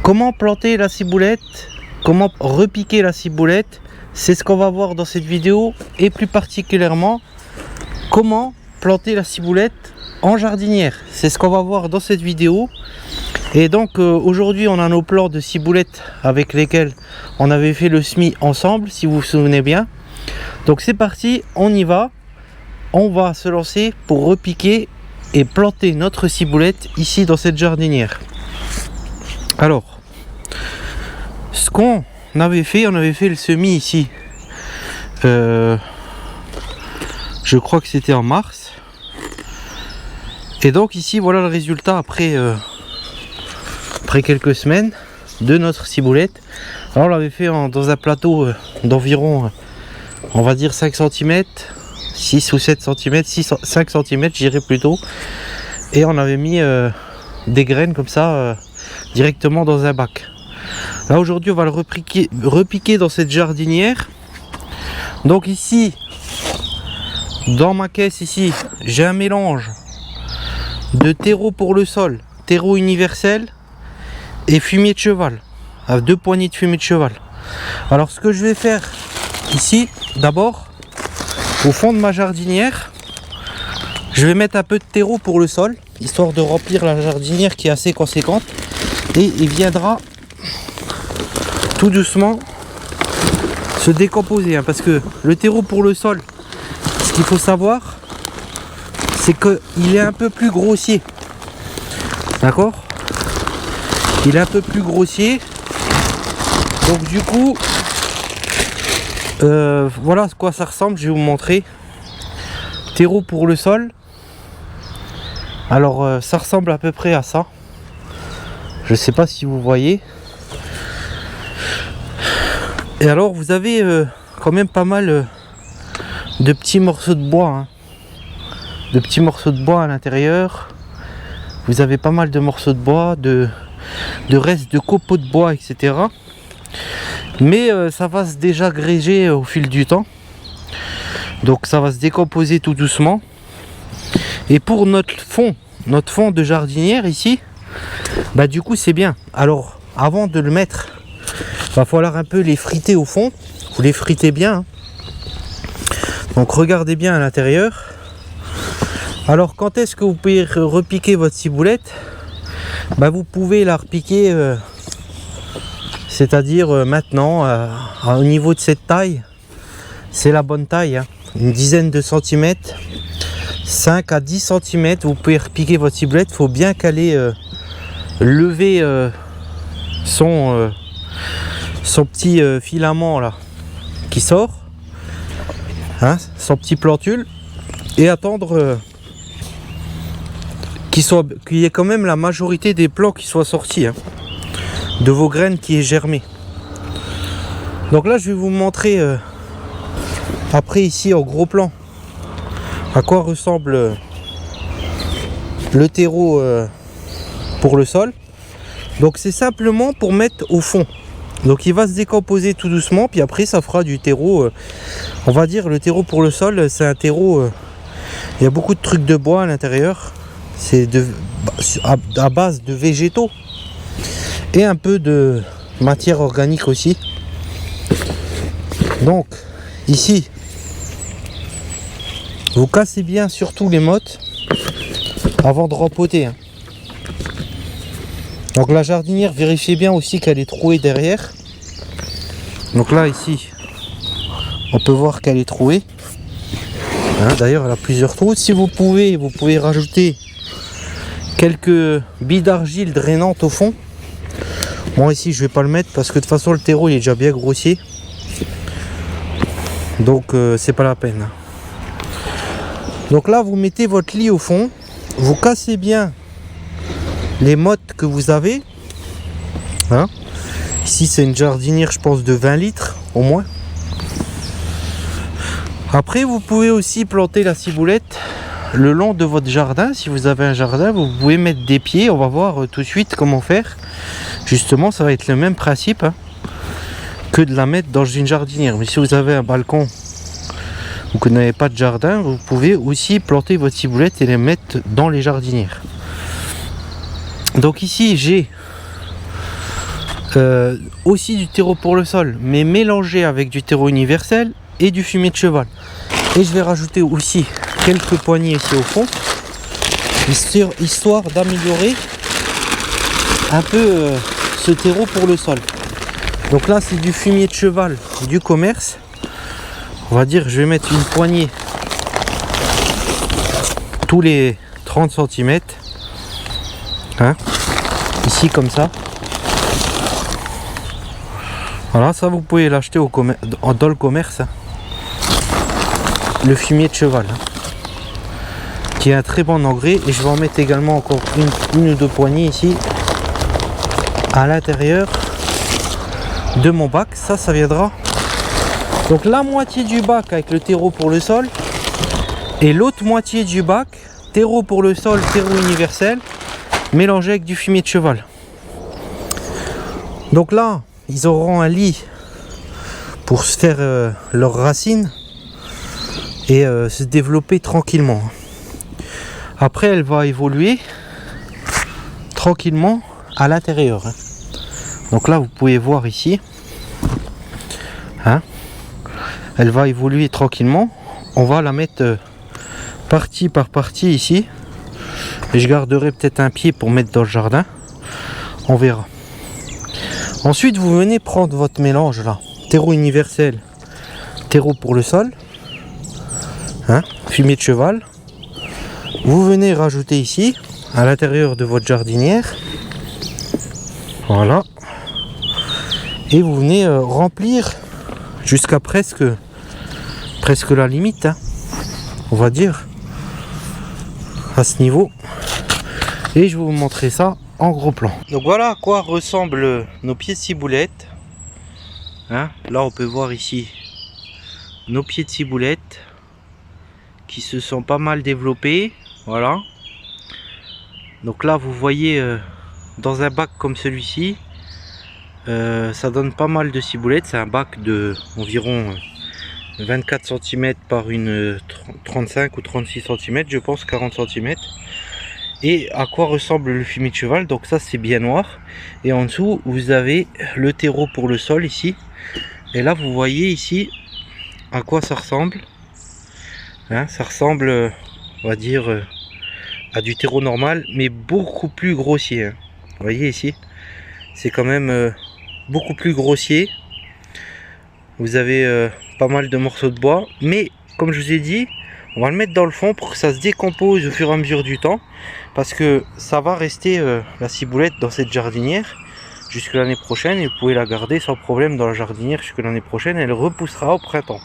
Comment planter la ciboulette, comment repiquer la ciboulette, c'est ce qu'on va voir dans cette vidéo, et plus particulièrement comment planter la ciboulette en jardinière. C'est ce qu'on va voir dans cette vidéo. Et donc aujourd'hui on a nos plants de ciboulette avec lesquels on avait fait le semis ensemble, si vous vous souvenez bien. Donc c'est parti, on y va. On va se lancer pour repiquer et planter notre ciboulette ici dans cette jardinière. Alors, ce qu'on avait fait, on avait fait le semis ici. Je crois que c'était en mars. Et donc ici, voilà le résultat après quelques semaines de notre ciboulette. Alors on l'avait fait dans un plateau d'environ, on va dire 5 cm, 6 ou 7 cm, 5 cm je dirais plutôt. Et on avait mis des graines comme ça directement dans un bac. Là aujourd'hui on va le repiquer dans cette jardinière. Donc ici, dans ma caisse ici, j'ai un mélange de terreau pour le sol, terreau universel et fumier de cheval, avec 2 poignées de fumier de cheval. Alors ce que je vais faire ici, d'abord, au fond de ma jardinière, je vais mettre un peu de terreau pour le sol, histoire de remplir la jardinière qui est assez conséquente. Et il viendra tout doucement se décomposer, hein, parce que le terreau pour le sol, ce qu'il faut savoir, c'est qu'il est un peu plus grossier. D'accord? Il est un peu plus grossier. Donc du coup, voilà à quoi ça ressemble. Je vais vous montrer. Terreau pour le sol. Alors ça ressemble à peu près à ça. Je sais pas si vous voyez. Et alors vous avez quand même pas mal de petits morceaux de bois, hein. De petits morceaux de bois à l'intérieur. Vous avez pas mal de morceaux de bois, de restes de copeaux de bois, etc. Mais ça va se désagréger au fil du temps. Donc ça va se décomposer tout doucement. Et pour notre fond de jardinière ici, bah du coup c'est bien. Alors avant de le mettre, va falloir un peu les friter au fond. Vous les fritez bien, hein. Donc regardez bien à l'intérieur. Alors quand est-ce que vous pouvez repiquer votre ciboulette? Bah vous pouvez la repiquer, c'est-à-dire maintenant, au niveau de cette taille, c'est la bonne taille, hein. Une dizaine de centimètres, 5 à 10 cm, vous pouvez repiquer votre ciboulette. Il faut bien qu'elle ait levé son petit filament là qui sort, hein, son petit plantule, et attendre qu'il y ait quand même la majorité des plants qui soient sortis, hein, de vos graines qui est germé. Donc là je vais vous montrer après ici en gros plan à quoi ressemble le terreau pour le sol. Donc c'est simplement pour mettre au fond. Donc il va se décomposer tout doucement, puis après ça fera du terreau, on va dire le terreau pour le sol, c'est un terreau, il y a beaucoup de trucs de bois à l'intérieur, c'est à base de végétaux et un peu de matière organique aussi. Donc ici vous cassez bien surtout les mottes avant de rempoter, hein. Donc la jardinière, vérifiez bien aussi qu'elle est trouée derrière. Donc là ici, on peut voir qu'elle est trouée, hein, d'ailleurs elle a plusieurs trous. Si vous pouvez rajouter quelques billes d'argile drainantes au fond. Moi ici je vais pas le mettre parce que de toute façon le terreau il est déjà bien grossier. Donc c'est pas la peine. Donc là vous mettez votre lit au fond, vous cassez bien les mottes que vous avez, hein. Ici c'est une jardinière je pense de 20 litres au moins. Après vous pouvez aussi planter la ciboulette le long de votre jardin. Si vous avez un jardin, vous pouvez mettre des pieds. On va voir tout de suite comment faire. Justement ça va être le même principe, hein, que de la mettre dans une jardinière. Mais si vous avez un balcon ou que vous n'avez pas de jardin, vous pouvez aussi planter votre ciboulette et les mettre dans les jardinières. Donc ici j'ai aussi du terreau pour le sol, mais mélangé avec du terreau universel et du fumier de cheval. Et je vais rajouter aussi quelques poignées ici au fond, histoire d'améliorer un peu ce terreau pour le sol. Donc là c'est du fumier de cheval du commerce. On va dire je vais mettre une poignée tous les 30 cm. Hein, ici comme ça. Voilà, ça vous pouvez l'acheter dans le commerce. Le fumier de cheval. Qui est un très bon engrais. Et je vais en mettre également encore une ou deux poignées ici. À l'intérieur de mon bac. Ça viendra. Donc la moitié du bac avec le terreau pour le sol. Et l'autre moitié du bac, terreau pour le sol, terreau universel, mélangé avec du fumier de cheval. Donc là, ils auront un lit pour se faire leurs racines et se développer tranquillement. Après, elle va évoluer tranquillement à l'intérieur. Donc là, vous pouvez voir ici. Hein, elle va évoluer tranquillement. On va la mettre partie par partie ici. Et je garderai peut-être un pied pour mettre dans le jardin. On verra. Ensuite, vous venez prendre votre mélange là. Terreau universel, terreau pour le sol. Hein, fumier de cheval. Vous venez rajouter ici, à l'intérieur de votre jardinière. Voilà. Et vous venez remplir jusqu'à presque la limite. Hein, on va dire. À ce niveau. Et je vais vous montrer ça en gros plan. Donc voilà à quoi ressemblent nos pieds de ciboulette. Hein, là on peut voir ici nos pieds de ciboulette qui se sont pas mal développés. Voilà. Donc là vous voyez dans un bac comme celui-ci, ça donne pas mal de ciboulettes. C'est un bac de environ 24 cm par une 35 ou 36 cm, je pense 40 cm. Et à quoi ressemble le fumier de cheval? Donc ça c'est bien noir. Et en dessous vous avez le terreau pour le sol ici. Et là vous voyez ici à quoi ça ressemble. Hein, ça ressemble, on va dire, à du terreau normal, mais beaucoup plus grossier. Hein. Vous voyez ici, c'est quand même beaucoup plus grossier. Vous avez pas mal de morceaux de bois, mais comme je vous ai dit, on va le mettre dans le fond pour que ça se décompose au fur et à mesure du temps, parce que ça va rester la ciboulette dans cette jardinière jusque l'année prochaine, et vous pouvez la garder sans problème dans la jardinière jusque l'année prochaine. Elle repoussera au printemps.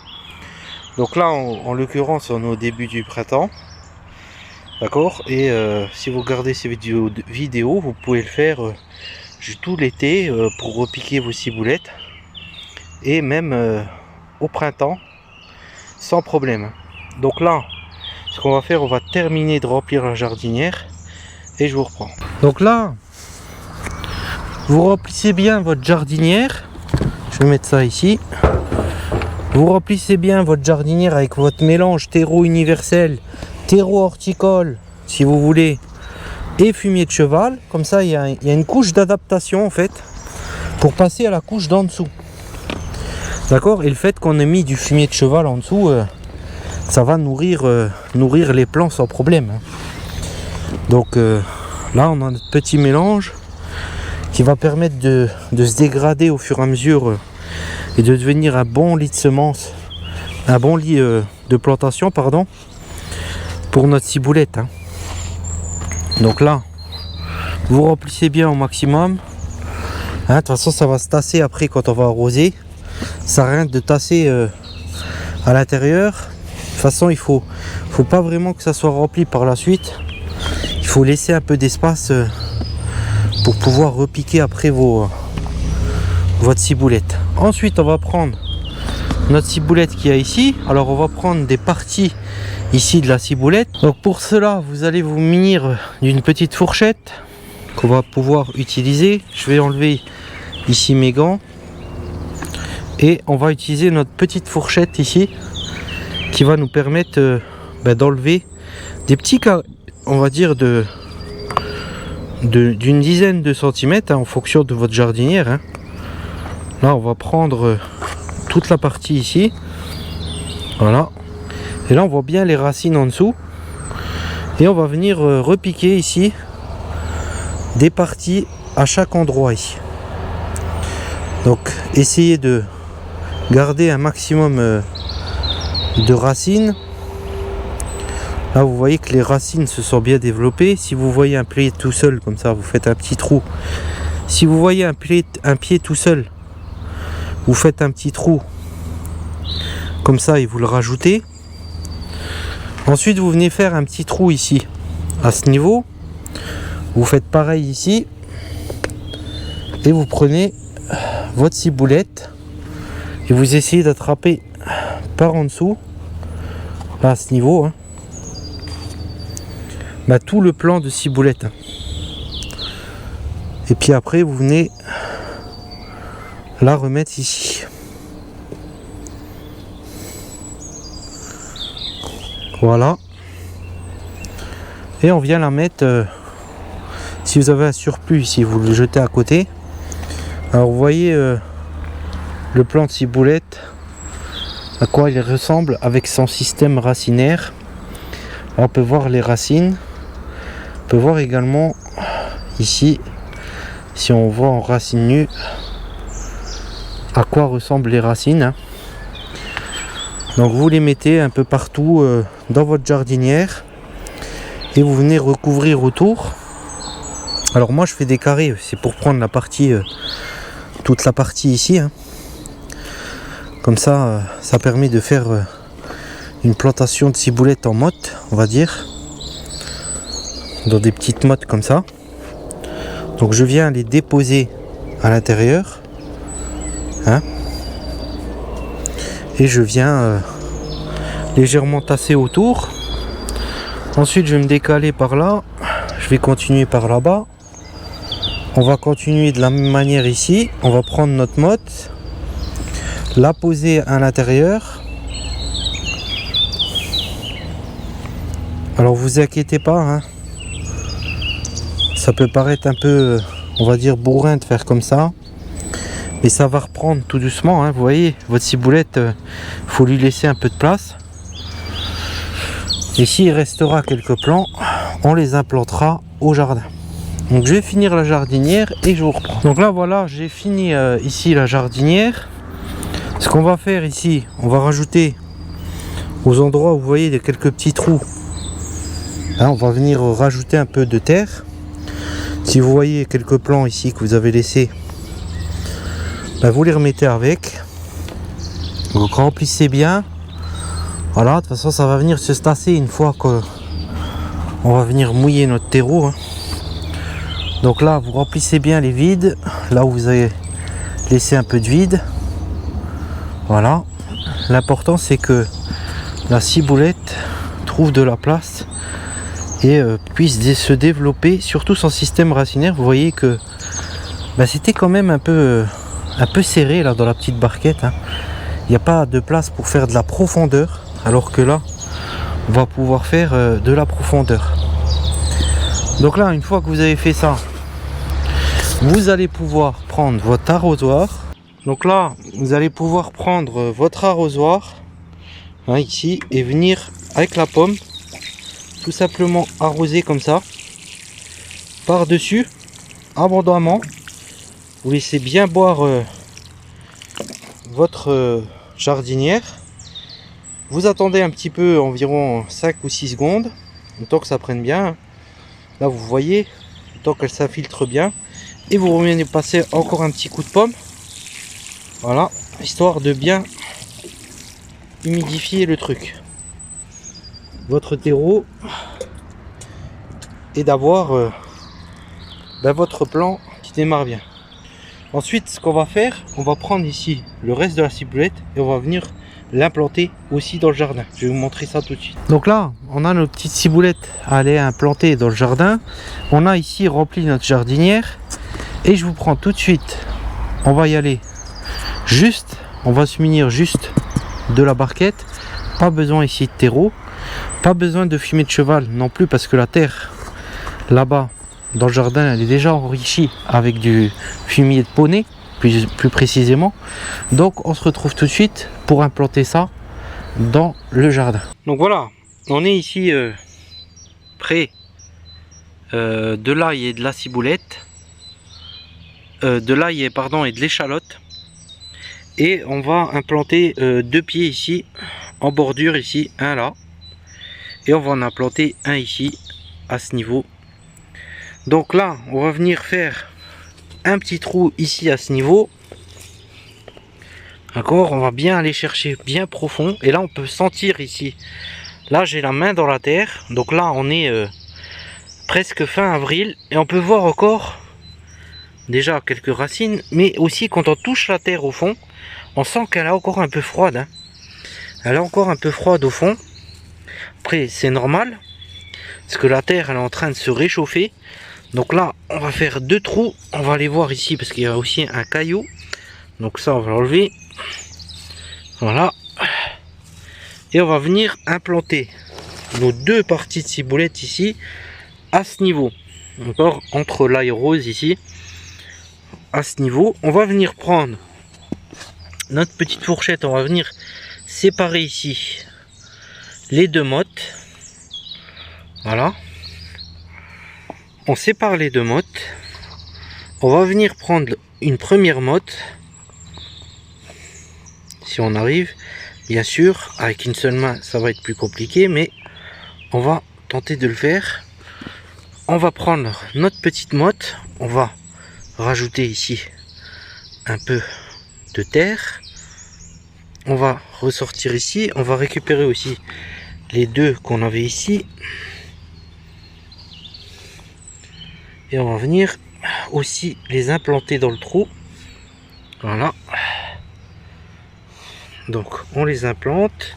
Donc là en l'occurrence on est au début du printemps, d'accord, et si vous regardez ces vidéos vous pouvez le faire tout l'été pour repiquer vos ciboulettes, et même au printemps sans problème. Donc là ce qu'on va faire, on va terminer de remplir la jardinière et je vous reprends. Donc là vous remplissez bien votre jardinière. Je vais mettre ça ici. Vous remplissez bien votre jardinière avec votre mélange terreau universel, terreau horticole si vous voulez, et fumier de cheval. Comme ça il y a une couche d'adaptation en fait pour passer à la couche d'en dessous. D'accord. Et le fait qu'on ait mis du fumier de cheval en dessous, ça va nourrir les plants sans problème. Donc là on a notre petit mélange qui va permettre de se dégrader au fur et à mesure et de devenir un bon lit de semences, un bon lit de plantation, pardon, pour notre ciboulette. Hein. Donc là, vous remplissez bien au maximum. Hein, de toute façon, ça va se tasser après quand on va arroser. Ça sert à rien de tasser à l'intérieur. De toute façon, il faut pas vraiment que ça soit rempli par la suite. Il faut laisser un peu d'espace pour pouvoir repiquer après votre ciboulette. Ensuite on va prendre notre ciboulette qu'il y a ici. Alors on va prendre des parties ici de la ciboulette. Donc pour cela vous allez vous munir d'une petite fourchette qu'on va pouvoir utiliser. Je vais enlever ici mes gants et on va utiliser notre petite fourchette ici qui va nous permettre d'enlever des petits cas, on va dire, de d'une dizaine de centimètres, hein, en fonction de votre jardinière, hein. Là on va prendre toute la partie ici, voilà, et là on voit bien les racines en dessous, et on va venir repiquer ici des parties à chaque endroit ici. Donc essayez de garder un maximum de racines. Là vous voyez que les racines se sont bien développées. Si vous voyez un pied tout seul comme ça, vous faites un petit trou. Si vous voyez un pied tout seul, vous faites un petit trou comme ça et vous le rajoutez. Ensuite vous venez faire un petit trou ici à ce niveau. Vous faites pareil ici et vous prenez votre ciboulette et vous essayez d'attraper par en dessous, là à ce niveau, hein, bah, tout le plan de ciboulette. Et puis après vous venez la remettre ici. Voilà. Et on vient la mettre, si vous avez un surplus ici, vous le jetez à côté. Alors vous voyez le plan de ciboulette, à quoi il ressemble avec son système racinaire. Alors, on peut voir les racines. On peut voir également ici, si on voit en racine nue, à quoi ressemblent les racines, hein. Donc vous les mettez un peu partout dans votre jardinière et vous venez recouvrir autour. Alors moi je fais des carrés, c'est pour prendre la partie, toute la partie ici, hein. Comme ça, ça permet de faire une plantation de ciboulette en motte, on va dire, dans des petites mottes comme ça. Donc je viens les déposer à l'intérieur, hein, et je viens légèrement tasser autour. Ensuite je vais me décaler par là, je vais continuer par là-bas. On va continuer de la même manière ici. On va prendre notre motte, la poser à l'intérieur. Alors vous inquiétez pas, hein. Ça peut paraître un peu, on va dire, bourrin de faire comme ça, mais ça va reprendre tout doucement, hein. Vous voyez, votre ciboulette, faut lui laisser un peu de place. Et s'il restera quelques plants, on les implantera au jardin. Donc je vais finir la jardinière et je vous reprends. Donc là voilà, j'ai fini ici la jardinière. Ce qu'on va faire ici, on va rajouter aux endroits où vous voyez quelques petits trous, hein, on va venir rajouter un peu de terre. Si vous voyez quelques plants ici que vous avez laissés, ben vous les remettez avec. Donc remplissez bien. Voilà, de toute façon ça va venir se tasser une fois que on va venir mouiller notre terreau, hein. Donc là vous remplissez bien les vides, là où vous avez laissé un peu de vide. Voilà, l'important c'est que la ciboulette trouve de la place et puisse se développer, surtout son système racinaire. Vous voyez que c'était quand même un peu serré là dans la petite barquette, hein. Il n'y a pas de place pour faire de la profondeur, alors que là on va pouvoir faire de la profondeur. Donc là, une fois que vous avez fait ça, vous allez pouvoir prendre votre arrosoir. Donc là vous allez pouvoir prendre votre arrosoir, hein, ici, et venir avec la pomme tout simplement arroser comme ça par dessus abondamment. Vous laissez bien boire votre jardinière. Vous attendez un petit peu, environ 5 ou 6 secondes, le temps que ça prenne bien. Là vous voyez, le temps qu'elle s'infiltre bien, et vous revenez passer encore un petit coup de pomme, voilà, histoire de bien humidifier le truc, votre terreau, et d'avoir votre plant qui démarre bien. Ensuite, ce qu'on va faire, on va prendre ici le reste de la ciboulette et on va venir l'implanter aussi dans le jardin. Je vais vous montrer ça tout de suite. Donc là, on a nos petites ciboulettes à aller implanter dans le jardin. On a ici rempli notre jardinière et je vous prends tout de suite. On va y aller juste, on va se munir juste de la barquette. Pas besoin ici de terreau, pas besoin de fumier de cheval non plus, parce que la terre là-bas dans le jardin, elle est déjà enrichie avec du fumier de poney, plus précisément. Donc on se retrouve tout de suite pour implanter ça dans le jardin. Donc voilà, on est ici près de l'ail et de la ciboulette, de l'ail pardon et de l'échalote, et on va implanter 2 pieds ici en bordure, ici un là, et on va en implanter un ici à ce niveau. Donc là on va venir faire un petit trou ici à ce niveau, d'accord. On va bien aller chercher bien profond, et là on peut sentir ici, là j'ai la main dans la terre, donc là on est presque fin avril, et on peut voir encore déjà quelques racines, mais aussi quand on touche la terre au fond, on sent qu'elle est encore un peu froide, hein. Elle est encore un peu froide au fond. Après c'est normal, parce que la terre elle est en train de se réchauffer. Donc là on va faire 2 trous, on va aller voir ici parce qu'il y a aussi un caillou, donc ça on va l'enlever, voilà, et on va venir implanter nos 2 parties de ciboulette ici à ce niveau, encore entre l'ail rose ici à ce niveau. On va venir prendre notre petite fourchette, on va venir séparer ici les 2 mottes, voilà, on sépare les 2 mottes. On va venir prendre une première motte, si on arrive, bien sûr avec une seule main ça va être plus compliqué, mais on va tenter de le faire. On va prendre notre petite motte, on va rajouter ici un peu de terre, on va ressortir ici, on va récupérer aussi les 2 qu'on avait ici, et on va venir aussi les implanter dans le trou, voilà. Donc on les implante,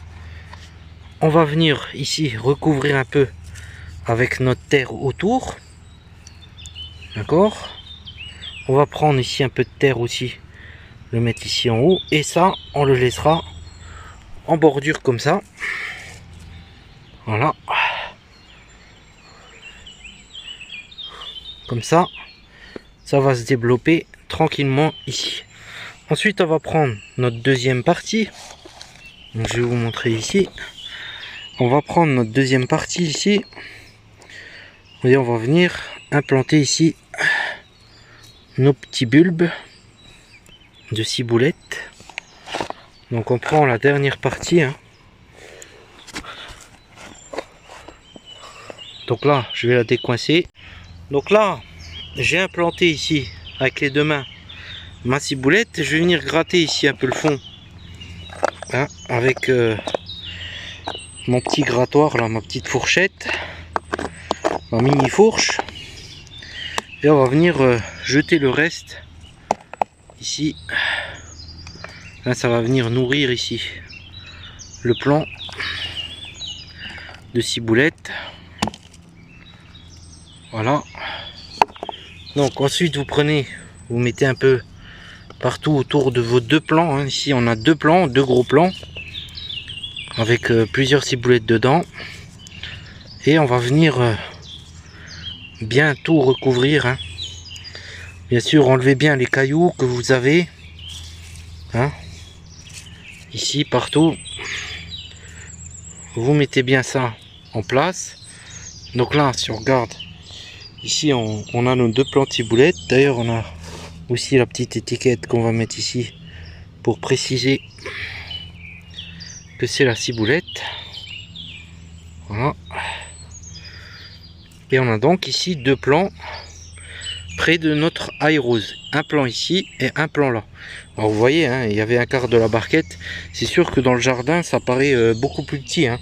on va venir ici recouvrir un peu avec notre terre autour, d'accord. On va prendre ici un peu de terre aussi, le mettre ici en haut, et ça on le laissera en bordure comme ça, voilà, comme ça va se développer tranquillement ici. Ensuite on va prendre notre deuxième partie, donc je vais vous montrer ici. On va prendre notre deuxième partie ici, et on va venir implanter ici nos petits bulbes de ciboulette. Donc on prend la dernière partie, hein. Donc là je vais la décoincer. Donc là j'ai implanté ici avec les 2 mains ma ciboulette. Je vais venir gratter ici un peu le fond, hein, avec mon petit grattoir là, ma petite fourchette, ma mini fourche, et on va venir jeter le reste ici. Là ça va venir nourrir ici le plant de ciboulette, voilà. Donc ensuite vous prenez, vous mettez un peu partout autour de vos 2 plants, hein. Ici on a 2 plants, 2 gros plants avec plusieurs ciboulettes dedans, et on va venir bien tout recouvrir, hein. Bien sûr enlevez bien les cailloux que vous avez, hein, ici partout. Vous mettez bien ça en place. Donc là si on regarde ici, on a nos 2 plants de ciboulette. D'ailleurs on a aussi la petite étiquette qu'on va mettre ici pour préciser que c'est la ciboulette, voilà. Et on a donc ici 2 plants près de notre ail rose, un plan ici et un plan là. Alors vous voyez, hein, il y avait un quart de la barquette. C'est sûr que dans le jardin ça paraît beaucoup plus petit, hein.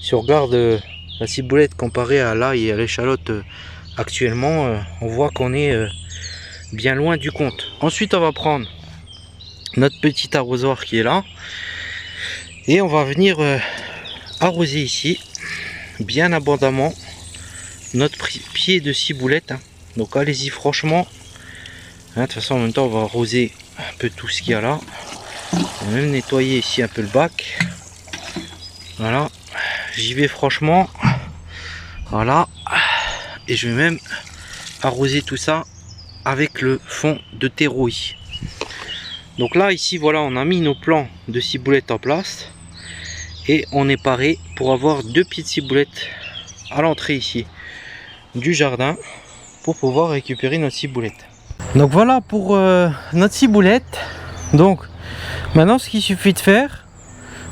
Si on regarde la ciboulette comparée à l'ail et à l'échalote actuellement, on voit qu'on est bien loin du compte. Ensuite on va prendre notre petit arrosoir qui est là, et on va venir arroser ici bien abondamment notre pied de ciboulette, hein. Donc allez-y franchement, hein. De toute façon en même temps on va arroser un peu tout ce qu'il y a là. On va même nettoyer ici un peu le bac, voilà. J'y vais franchement, voilà, et je vais même arroser tout ça avec le fond de terreau ici. Donc là ici voilà, on a mis nos plants de ciboulette en place et on est paré pour avoir 2 pieds de ciboulette à l'entrée ici du jardin pour pouvoir récupérer notre ciboulette. Donc voilà pour notre ciboulette. Donc maintenant ce qu'il suffit de faire,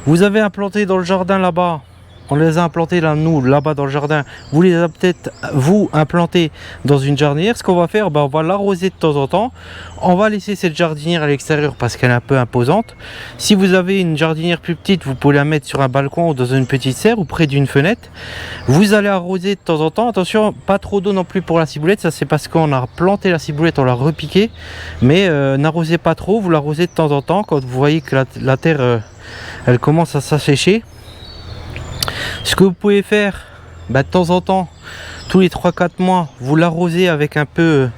vous avez implanté dans le jardin là-bas, on les a implantés là, nous là-bas dans le jardin, vous les avez peut-être vous implantés dans une jardinière. Ce qu'on va faire, on va l'arroser de temps en temps. On va laisser cette jardinière à l'extérieur parce qu'elle est un peu imposante. Si vous avez une jardinière plus petite, vous pouvez la mettre sur un balcon ou dans une petite serre ou près d'une fenêtre. Vous allez arroser de temps en temps. Attention, pas trop d'eau non plus pour la ciboulette, ça c'est parce qu'on a planté la ciboulette, on l'a repiqué. Mais n'arrosez pas trop, vous l'arrosez de temps en temps quand vous voyez que la terre elle commence à s'assécher. Ce que vous pouvez faire de temps en temps, tous les 3-4 mois, vous l'arrosez avec un peu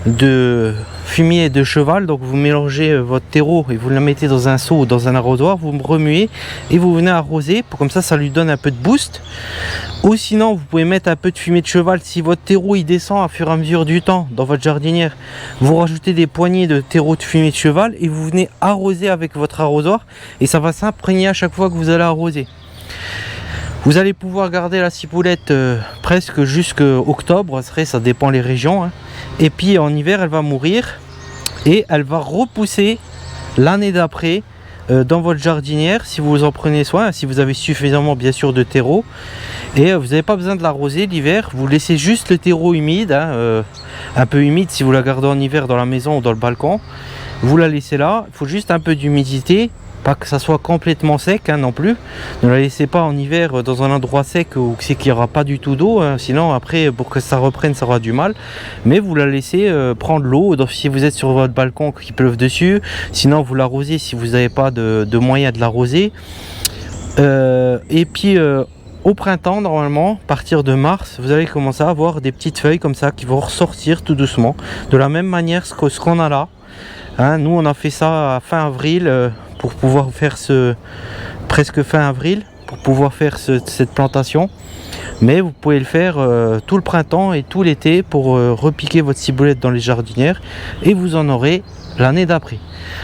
de fumier de cheval. Donc vous mélangez votre terreau et vous le mettez dans un seau ou dans un arrosoir, vous remuez et vous venez arroser, comme ça lui donne un peu de boost. Ou sinon vous pouvez mettre un peu de fumier de cheval. Si votre terreau il descend à fur et à mesure du temps dans votre jardinière, vous rajoutez des poignées de terreau de fumier de cheval et vous venez arroser avec votre arrosoir et ça va s'imprégner à chaque fois que vous allez arroser. Vous allez pouvoir garder la ciboulette presque jusqu'à octobre, ça dépend les régions, hein. Et puis en hiver elle va mourir et elle va repousser l'année d'après dans votre jardinière si vous en prenez soin, si vous avez suffisamment bien sûr de terreau. Et vous n'avez pas besoin de l'arroser l'hiver, vous laissez juste le terreau humide, hein, un peu humide si vous la gardez en hiver dans la maison ou dans le balcon. Vous la laissez là, il faut juste un peu d'humidité. Pas que ça soit complètement sec, hein, non plus. Ne la laissez pas en hiver dans un endroit sec où c'est qu'il n'y aura pas du tout d'eau, hein. Sinon après pour que ça reprenne ça aura du mal. Mais vous la laissez prendre l'eau si vous êtes sur votre balcon qu'il pleuve dessus. Sinon vous l'arrosez si vous n'avez pas de moyen de l'arroser. Et puis au printemps normalement, à partir de mars, vous allez commencer à avoir des petites feuilles comme ça qui vont ressortir tout doucement. De la même manière ce qu'on a là, hein. Nous on a fait ça à fin avril. Pour pouvoir faire presque fin avril, pour pouvoir faire cette plantation. Mais vous pouvez le faire tout le printemps et tout l'été pour repiquer votre ciboulette dans les jardinières et vous en aurez l'année d'après.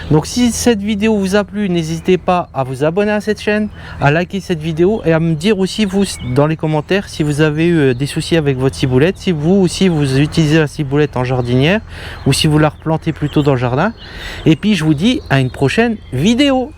Donc si cette vidéo vous a plu, n'hésitez pas à vous abonner à cette chaîne, à liker cette vidéo et à me dire aussi vous dans les commentaires si vous avez eu des soucis avec votre ciboulette, si vous aussi vous utilisez la ciboulette en jardinière ou si vous la replantez plutôt dans le jardin. Et puis je vous dis à une prochaine vidéo.